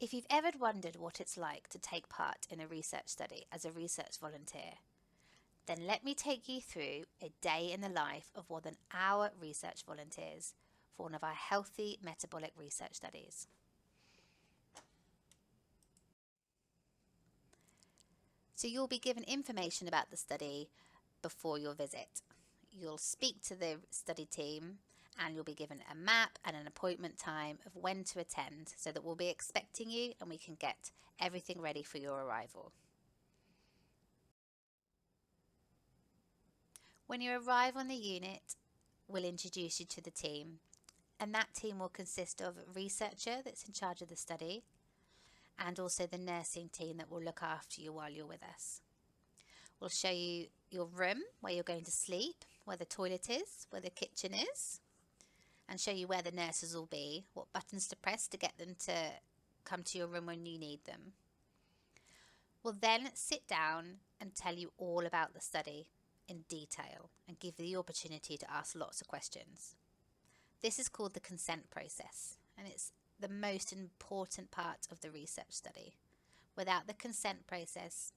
If you've ever wondered what it's like to take part in a research study as a research volunteer, then let me take you through a day in the life of one of our research volunteers for one of our healthy metabolic research studies. So you'll be given information about the study before your visit. You'll speak to the study team and you'll be given a map and an appointment time of when to attend so that we'll be expecting you and we can get everything ready for your arrival. When you arrive on the unit, we'll introduce you to the team, and that team will consist of a researcher that's in charge of the study and also the nursing team that will look after you while you're with us. We'll show you your room where you're going to sleep, where the toilet is, where the kitchen is, and show you where the nurses will be, what buttons to press to get them to come to your room when you need them. We'll then sit down and tell you all about the study in detail and give you the opportunity to ask lots of questions. This is called the consent process, and it's the most important part of the research study. Without the consent process,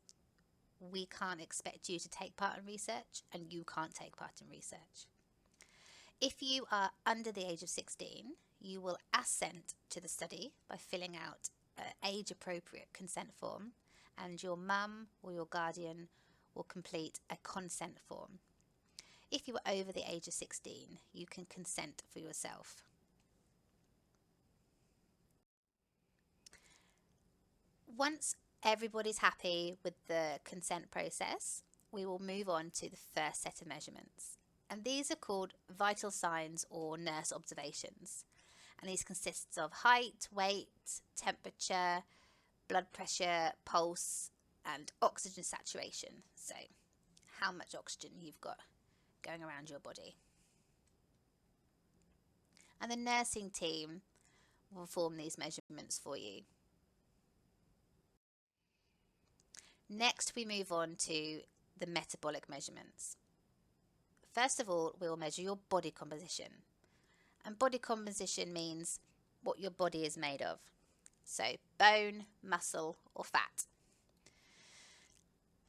we can't expect you to take part in research, and you can't take part in research. If you are under the age of 16, you will assent to the study by filling out an age-appropriate consent form, and your mum or your guardian will complete a consent form. If you are over the age of 16, you can consent for yourself. Once everybody's happy with the consent process, we will move on to the first set of measurements. And these are called vital signs or nurse observations. And these consists of height, weight, temperature, blood pressure, pulse, and oxygen saturation. So how much oxygen you've got going around your body. And the nursing team will perform these measurements for you. Next, we move on to the metabolic measurements. First of all, we'll measure your body composition. And body composition means what your body is made of. So bone, muscle, or fat.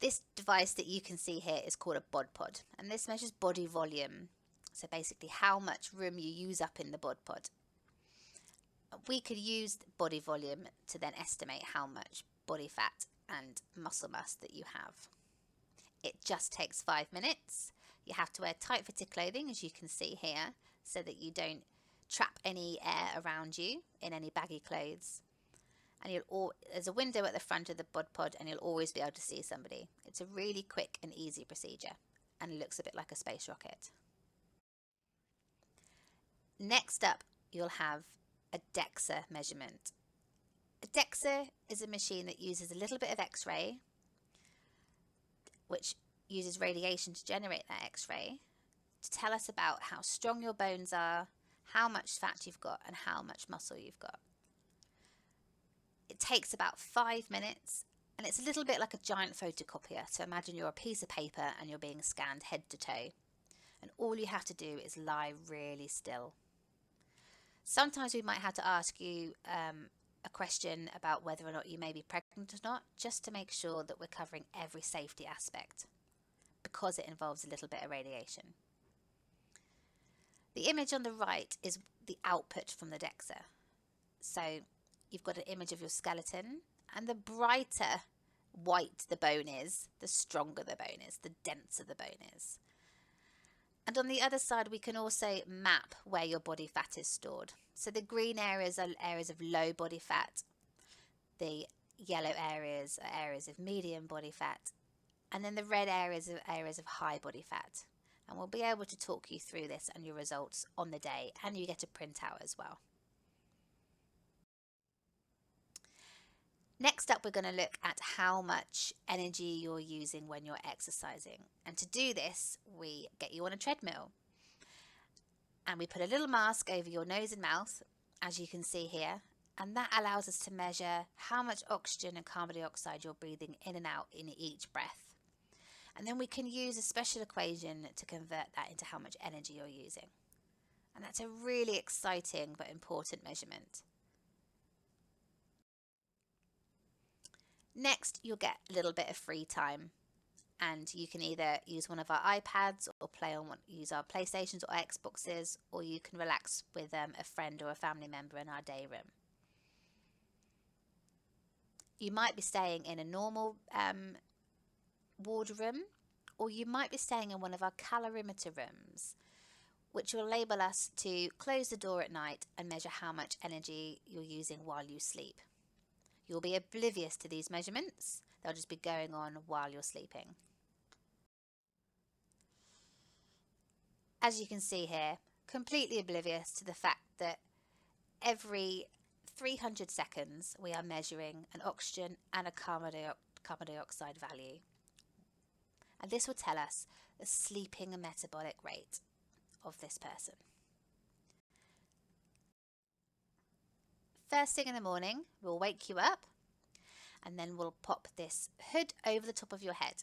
This device that you can see here is called a bod pod, and this measures body volume. So basically how much room you use up in the bod pod. We could use body volume to then estimate how much body fat and muscle mass that you have. It just takes 5 minutes. You have to wear tight fitted clothing, as you can see here, so that you don't trap any air around you in any baggy clothes. And there's a window at the front of the bod pod and you'll always be able to see somebody. It's a really quick and easy procedure and it looks a bit like a space rocket. Next up, you'll have a Dexa measurement. A Dexa is a machine that uses a little bit of X-ray, which uses radiation to generate that X-ray, to tell us about how strong your bones are, how much fat you've got, and how much muscle you've got. It takes about 5 minutes, and it's a little bit like a giant photocopier. So imagine you're a piece of paper and you're being scanned head to toe. And all you have to do is lie really still. Sometimes we might have to ask you a question about whether or not you may be pregnant or not, just to make sure that we're covering every safety aspect, because it involves a little bit of radiation. The image on the right is the output from the Dexa. So you've got an image of your skeleton, and the brighter white the bone is, the stronger the bone is, the denser the bone is. And on the other side, we can also map where your body fat is stored. So the green areas are areas of low body fat. The yellow areas are areas of medium body fat. And then the red areas are areas of high body fat. And we'll be able to talk you through this and your results on the day, and you get a printout as well. Next up, we're going to look at how much energy you're using when you're exercising. And to do this, we get you on a treadmill. And we put a little mask over your nose and mouth, as you can see here. And that allows us to measure how much oxygen and carbon dioxide you're breathing in and out in each breath. And then we can use a special equation to convert that into how much energy you're using. And that's a really exciting but important measurement. Next, you'll get a little bit of free time, and you can either use one of our iPads or use our PlayStations or Xboxes, or you can relax with a friend or a family member in our day room. You might be staying in a normal ward room, or you might be staying in one of our calorimeter rooms, which will enable us to close the door at night and measure how much energy you're using while you sleep. You'll be oblivious to these measurements. They'll just be going on while you're sleeping. As you can see here, completely oblivious to the fact that every 300 seconds we are measuring an oxygen and a carbon dioxide value. And this will tell us the sleeping and metabolic rate of this person. First thing in the morning, we'll wake you up, and then we'll pop this hood over the top of your head.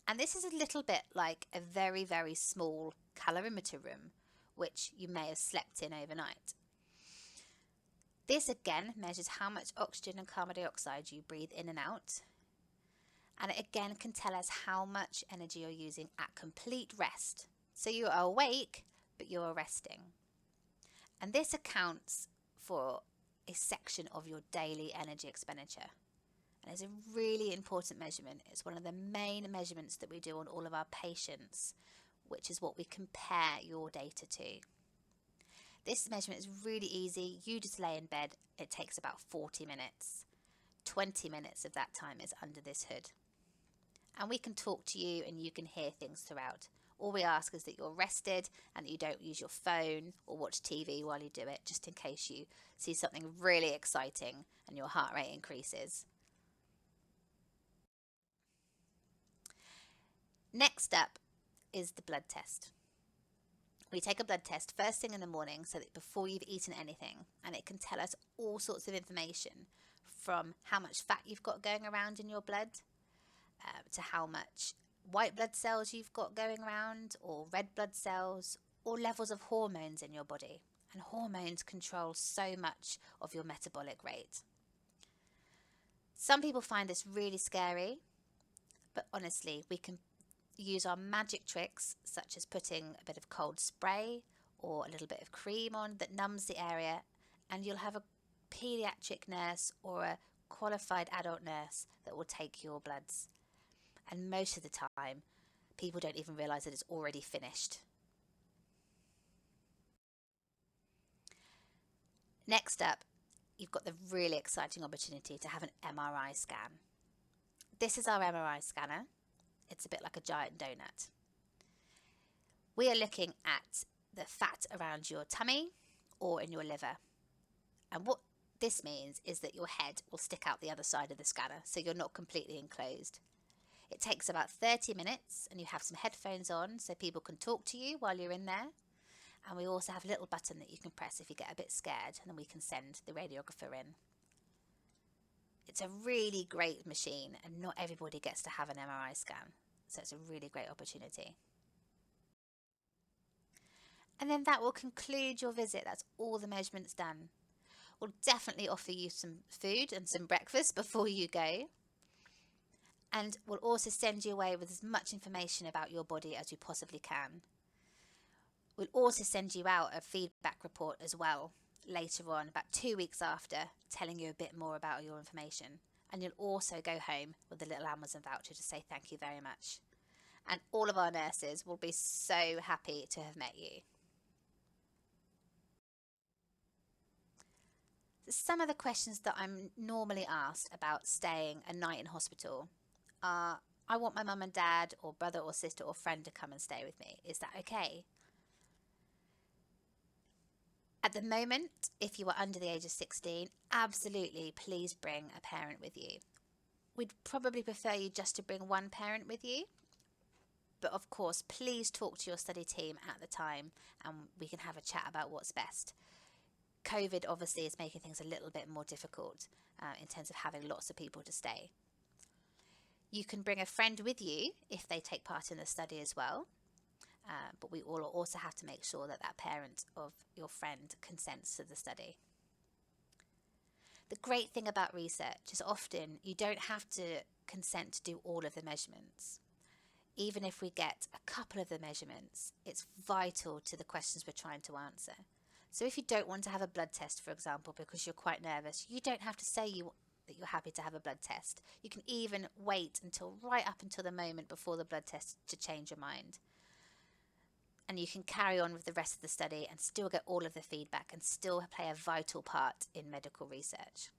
And this is a little bit like a very, very small calorimeter room, which you may have slept in overnight. This again measures how much oxygen and carbon dioxide you breathe in and out. And it again can tell us how much energy you're using at complete rest. So you are awake, but you're resting. And this accounts for a section of your daily energy expenditure. And it's a really important measurement. It's one of the main measurements that we do on all of our patients, which is what we compare your data to. This measurement is really easy. You just lay in bed. It takes about 40 minutes. 20 minutes of that time is under this hood. And we can talk to you and you can hear things throughout. All we ask is that you're rested and that you don't use your phone or watch TV while you do it, just in case you see something really exciting and your heart rate increases. Next up is the blood test. We take a blood test first thing in the morning, so that before you've eaten anything, and it can tell us all sorts of information, from how much fat you've got going around in your blood, to how much white blood cells you've got going around, or red blood cells, or levels of hormones in your body. And hormones control so much of your metabolic rate. Some people find this really scary, but honestly, we can use our magic tricks, such as putting a bit of cold spray or a little bit of cream on that numbs the area, and you'll have a pediatric nurse or a qualified adult nurse that will take your bloods. And most of the time, people don't even realise that it's already finished. Next up, you've got the really exciting opportunity to have an MRI scan. This is our MRI scanner. It's a bit like a giant donut. We are looking at the fat around your tummy or in your liver. And what this means is that your head will stick out the other side of the scanner, so you're not completely enclosed. It takes about 30 minutes, and you have some headphones on so people can talk to you while you're in there. And we also have a little button that you can press if you get a bit scared, and then we can send the radiographer in. It's a really great machine, and not everybody gets to have an MRI scan, so it's a really great opportunity. And then that will conclude your visit. That's all the measurements done. We'll definitely offer you some food and some breakfast before you go. And we'll also send you away with as much information about your body as we possibly can. We'll also send you out a feedback report as well later on, about 2 weeks after, telling you a bit more about your information. And you'll also go home with a little Amazon voucher to say thank you very much. And all of our nurses will be so happy to have met you. Some of the questions that I'm normally asked about staying a night in hospital are, I want my mum and dad or brother or sister or friend to come and stay with me. Is that okay? At the moment, if you are under the age of 16, absolutely please bring a parent with you. We'd probably prefer you just to bring one parent with you. But of course, please talk to your study team at the time and we can have a chat about what's best. COVID obviously is making things a little bit more difficult in terms of having lots of people to stay. You can bring a friend with you if they take part in the study as well. But we all also have to make sure that that parent of your friend consents to the study. The great thing about research is often you don't have to consent to do all of the measurements. Even if we get a couple of the measurements, it's vital to the questions we're trying to answer. So if you don't want to have a blood test, for example, because you're quite nervous, you don't have to say that you're happy to have a blood test. You can even wait until right up until the moment before the blood test to change your mind. And you can carry on with the rest of the study and still get all of the feedback and still play a vital part in medical research.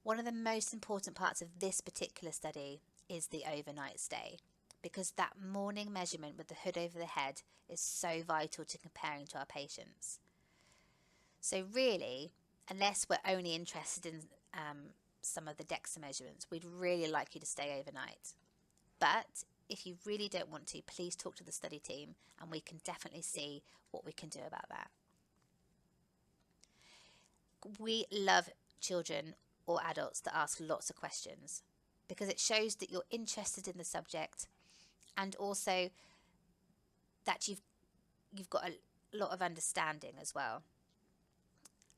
One of the most important parts of this particular study is the overnight stay, because that morning measurement with the hood over the head is so vital to comparing to our patients. So really, unless we're only interested in some of the Dexa measurements, we'd really like you to stay overnight. But if you really don't want to, please talk to the study team and we can definitely see what we can do about that. We love children or adults that ask lots of questions because it shows that you're interested in the subject and also that you've got a lot of understanding as well.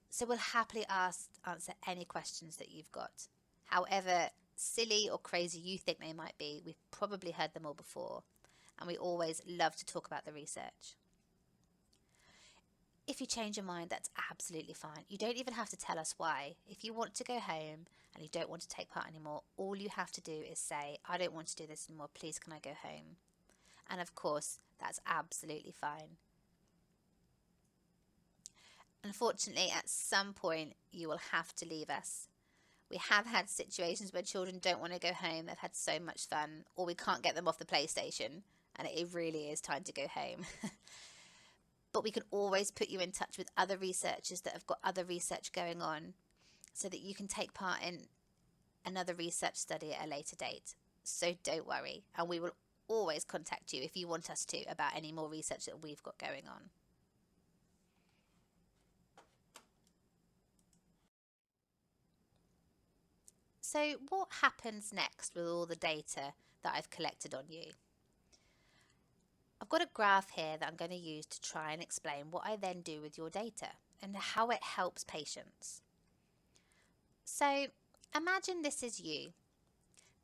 So we'll happily answer any questions that you've got. However silly or crazy you think they might be, we've probably heard them all before, and we always love to talk about the research. If you change your mind, that's absolutely fine. You don't even have to tell us why. If you want to go home and you don't want to take part anymore, all you have to do is say, I don't want to do this anymore, please can I go home? And of course, that's absolutely fine. Unfortunately, at some point, you will have to leave us. We have had situations where children don't want to go home, they've had so much fun, or we can't get them off the PlayStation, and it really is time to go home. But we can always put you in touch with other researchers that have got other research going on so that you can take part in another research study at a later date. So don't worry, and we will always contact you if you want us to about any more research that we've got going on. So what happens next with all the data that I've collected on you? I've got a graph here that I'm going to use to try and explain what I then do with your data and how it helps patients. So imagine this is you.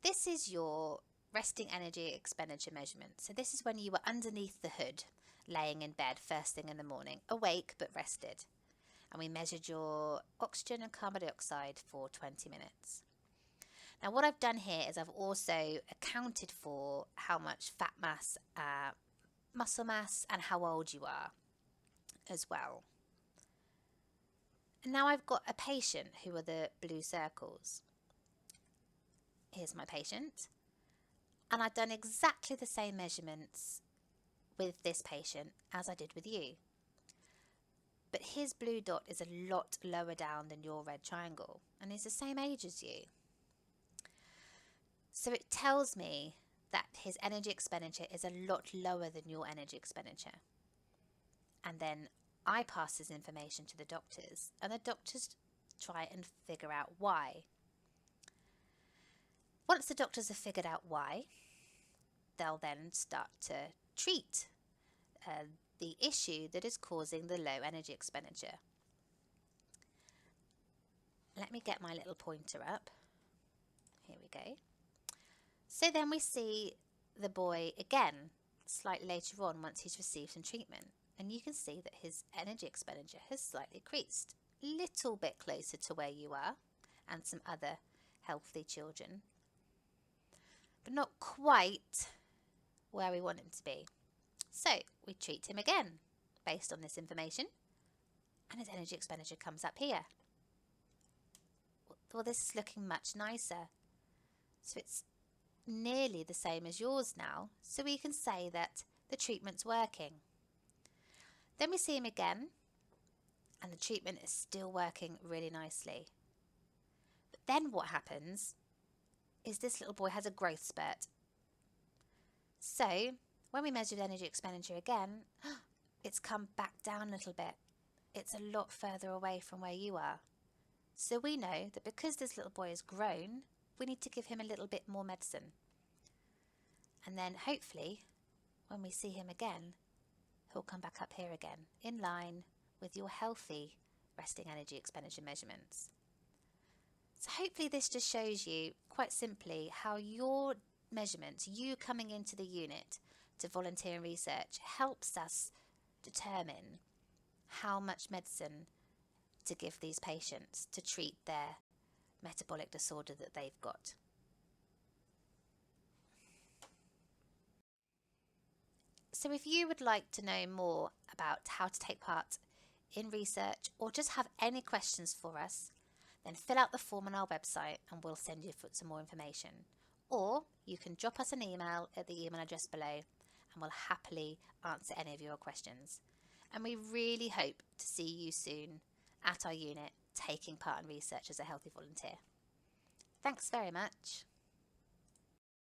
This is your resting energy expenditure measurement. So this is when you were underneath the hood, laying in bed first thing in the morning, awake but rested. And we measured your oxygen and carbon dioxide for 20 minutes. Now what I've done here is I've also accounted for how much fat mass, muscle mass and how old you are as well. And now I've got a patient who are the blue circles. Here's my patient. And I've done exactly the same measurements with this patient as I did with you. But his blue dot is a lot lower down than your red triangle, and he's the same age as you. So it tells me that his energy expenditure is a lot lower than your energy expenditure. And then I pass this information to the doctors, and the doctors try and figure out why. Once the doctors have figured out why, they'll then start to treat the issue that is causing the low energy expenditure. Let me get my little pointer up. Here we go. So then we see the boy again, slightly later on once he's received some treatment. And you can see that his energy expenditure has slightly increased. A little bit closer to where you are and some other healthy children. But not quite where we want him to be. So we treat him again based on this information. And his energy expenditure comes up here. Well, this is looking much nicer. So it's nearly the same as yours now, so we can say that the treatment's working. Then we see him again, and the treatment is still working really nicely. But then what happens is this little boy has a growth spurt. So when we measured energy expenditure again, it's come back down a little bit. It's a lot further away from where you are. So we know that because this little boy has grown, we need to give him a little bit more medicine. And then hopefully, when we see him again, he'll come back up here again, in line with your healthy resting energy expenditure measurements. So hopefully this just shows you quite simply how your measurements, you coming into the unit to volunteer and research, helps us determine how much medicine to give these patients to treat their metabolic disorder that they've got. So if you would like to know more about how to take part in research or just have any questions for us, then fill out the form on our website and we'll send you some more information. Or you can drop us an email at the email address below and we'll happily answer any of your questions. And we really hope to see you soon at our unit taking part in research as a healthy volunteer. Thanks very much.